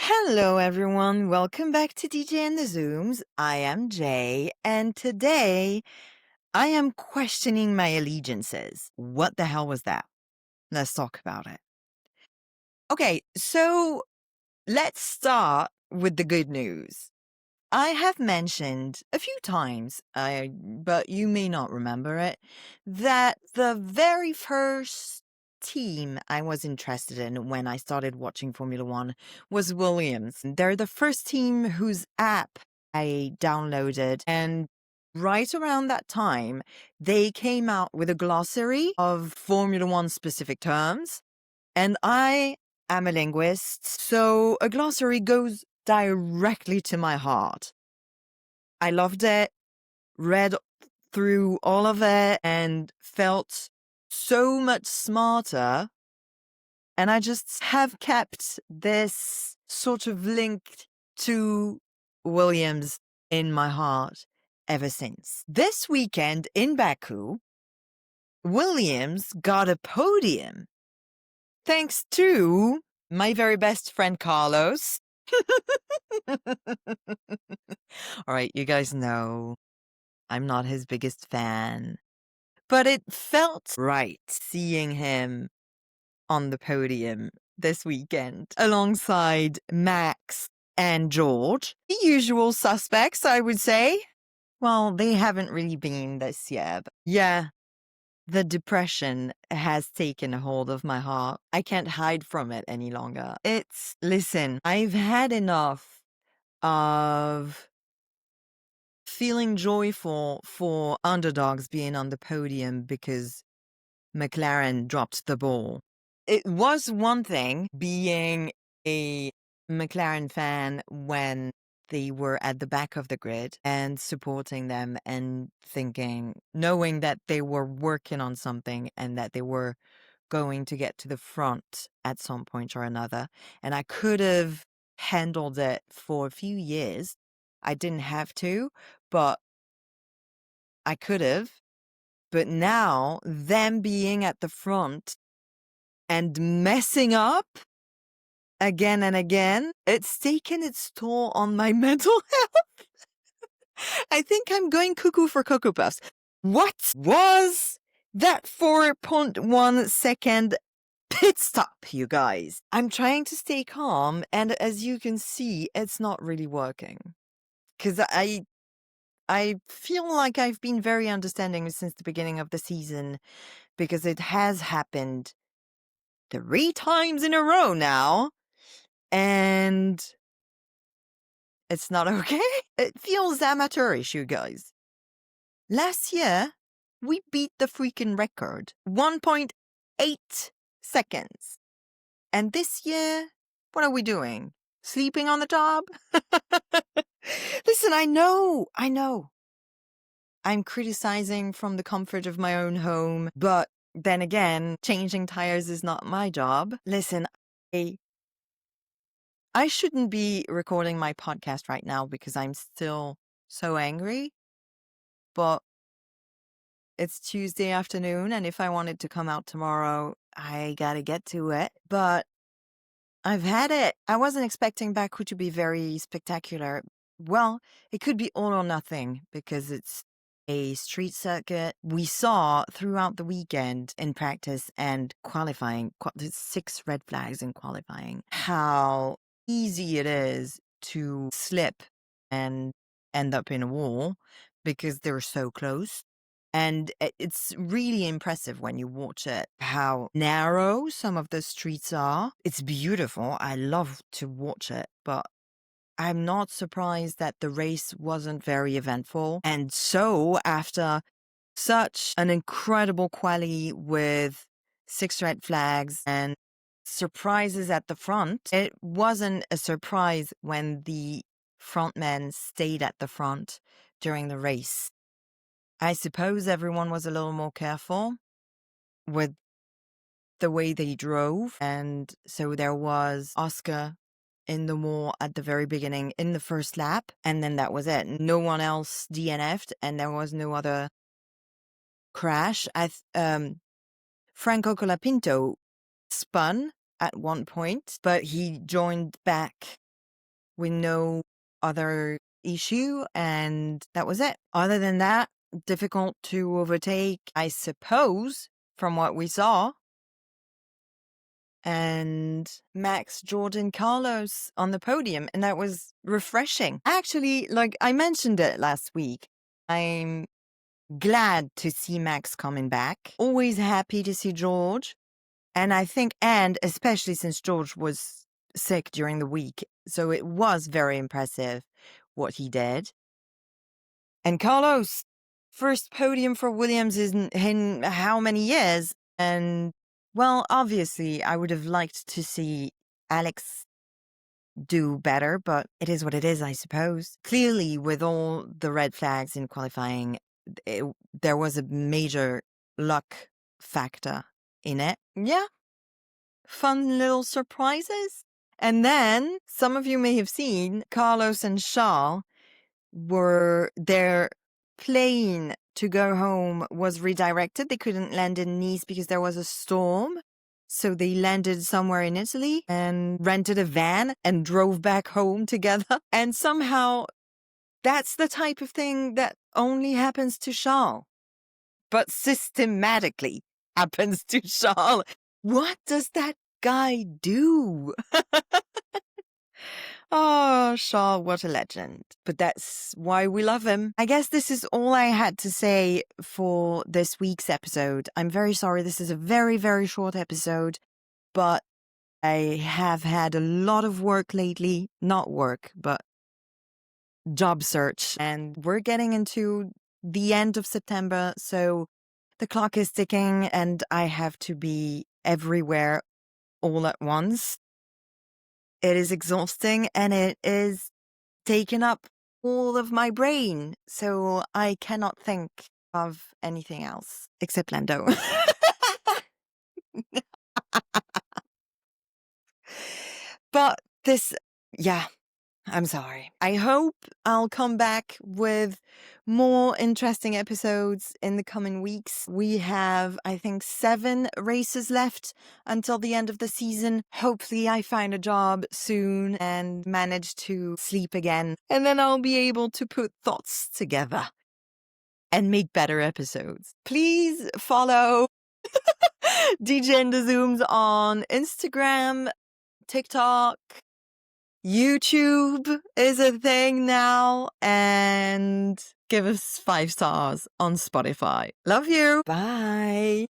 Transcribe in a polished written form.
Hello, everyone. Welcome back to DJ and the Zooms. I am Jay, and today I am questioning my allegiances. What the hell was that? Let's talk about it. Okay, so let's start with the good news. I have mentioned a few times, but you may not remember it, that the very first team I was interested in when I started watching Formula One was Williams. They're the first team whose app I downloaded, and right around that time, they came out with a glossary of Formula One specific terms, and I am a linguist, so a glossary goes directly to my heart. I loved it, read through all of it, and felt so much smarter. And I just have kept this sort of link to Williams in my heart ever since. This weekend in Baku, Williams got a podium thanks to my very best friend Carlos. All right, you guys know I'm not his biggest fan, but it felt right seeing him on the podium this weekend alongside Max and George. The usual suspects, I would say. Well, they haven't really been this year, but yeah, the depression has taken a hold of my heart. I can't hide from it any longer. Listen, I've had enough of feeling joyful for underdogs being on the podium because McLaren dropped the ball. It was one thing being a McLaren fan when they were at the back of the grid and supporting them and knowing that they were working on something and that they were going to get to the front at some point or another. And I could have handled it for a few years. I didn't have to, but I could have. But now, them being at the front and messing up again and again, it's taken its toll on my mental health. I think I'm going cuckoo for Cocoa Puffs. What was that 4.1 second pit stop, you guys? I'm trying to stay calm, and as you can see, it's not really working. Because I feel like I've been very understanding since the beginning of the season, because it has happened 3 times in a row now, and it's not okay. It feels amateurish, you guys. Last year, we beat the freaking record, 1.8 seconds. And this year, what are we doing? Sleeping on the job? Listen, I know. I'm criticizing from the comfort of my own home, but then again, changing tires is not my job. Listen, I shouldn't be recording my podcast right now because I'm still so angry, but it's Tuesday afternoon, and if I wanted to come out tomorrow, I gotta get to it. But I've had it. I wasn't expecting Baku to be very spectacular. Well, it could be all or nothing because it's a street circuit. We saw throughout the weekend in practice and qualifying, 6 red flags in qualifying, how easy it is to slip and end up in a wall because they're so close. And it's really impressive when you watch it, how narrow some of the streets are. It's beautiful. I love to watch it, but I'm not surprised that the race wasn't very eventful. And so after such an incredible quali with 6 red flags and surprises at the front, it wasn't a surprise when the frontmen stayed at the front during the race. I suppose everyone was a little more careful with the way they drove. And so there was Oscar in the wall at the very beginning in the first lap. And then that was it. No one else DNF'd and there was no other crash. Franco Colapinto spun at one point, but he joined back with no other issue, and that was it. Other than that, difficult to overtake, I suppose, from what we saw. And Max, Jordan, Carlos on the podium, and that was refreshing. Actually, like I mentioned it last week, I'm glad to see Max coming back. Always happy to see George. And I think, and especially since George was sick during the week, so it was very impressive what he did. And Carlos, first podium for Williams in how many years? And, well, obviously, I would have liked to see Alex do better, but it is what it is, I suppose. Clearly, with all the red flags in qualifying, there was a major luck factor in it. Yeah, fun little surprises. And then, some of you may have seen, Carlos and Charles their plane to go home was redirected. They couldn't land in Nice because there was a storm. So they landed somewhere in Italy and rented a van and drove back home together. And somehow that's the type of thing that only happens to Charles, but systematically happens to Charles. What does that guy do? Oh, Shaw, what a legend. But that's why we love him. I guess this is all I had to say for this week's episode. I'm very sorry. This is a very, very short episode, but I have had a lot of work lately. Not work, but job search. And we're getting into the end of September, so the clock is ticking and I have to be everywhere all at once. It is exhausting and it is taken up all of my brain, so I cannot think of anything else except Lando. But yeah, I'm sorry. I hope I'll come back with more interesting episodes in the coming weeks. We have, I think, 7 races left until the end of the season. Hopefully I find a job soon and manage to sleep again. And then I'll be able to put thoughts together and make better episodes. Please follow DJ and the Zooms on Instagram, TikTok, YouTube is a thing now, and give us 5 stars on Spotify. Love you. Bye.